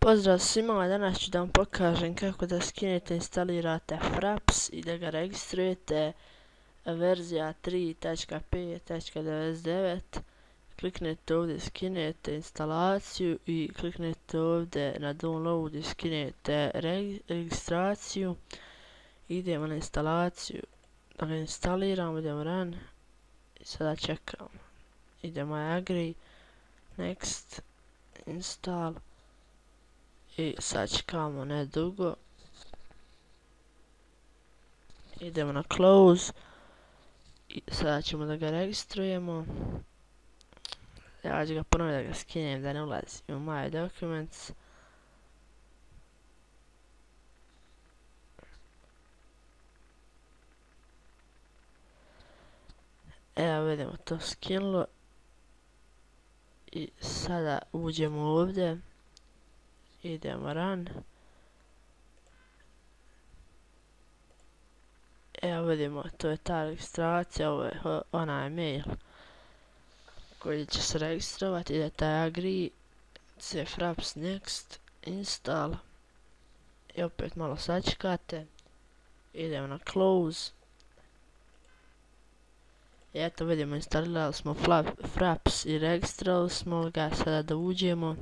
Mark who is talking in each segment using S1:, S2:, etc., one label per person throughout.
S1: Pozdrav svima, danas ću da vam pokažem kako da skinete i instalirate Fraps i da ga registrujete. Verzija 3.5.99. Kliknete ovdje, skinete instalaciju i kliknete ovdje na download i skinete registraciju. Idemo na instalaciju, da ga instaliramo, idemo run i sada čekamo. Idemo agree, next, install. I sad čekamo nedugo. Idemo na close. I sada ćemo da ga registrujemo. Ja ću ga ponovno da ga skinem da ne ulazi u my documents. Evo vidimo to skinulo. I sada uđemo ovdje. Idemo run. Evo vidimo, to je ta registracija, ovo je onaj mail koji će se registrovati, idete agree, fraps next, install i opet malo sačekate, idemo na close. I eto vidimo, instalirali smo Fraps i registrovali smo ga, sada da uđemo.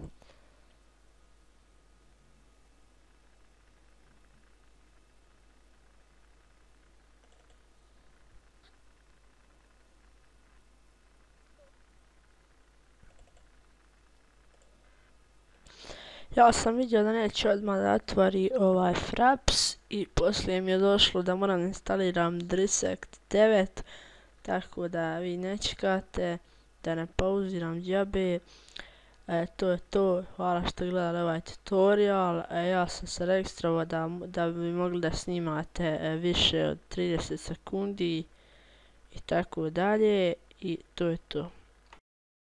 S1: Ja sam vidio da neće odmah da otvori ovaj Fraps i poslije mi je došlo da moram instaliram Drisect 9, tako da vi ne čekate, da ne pauziram džabe. To je to, hvala što gledali ovaj tutorial. Ja sam se registrovao da bi mogli da snimate više od 30 sekundi i tako dalje, i to je to.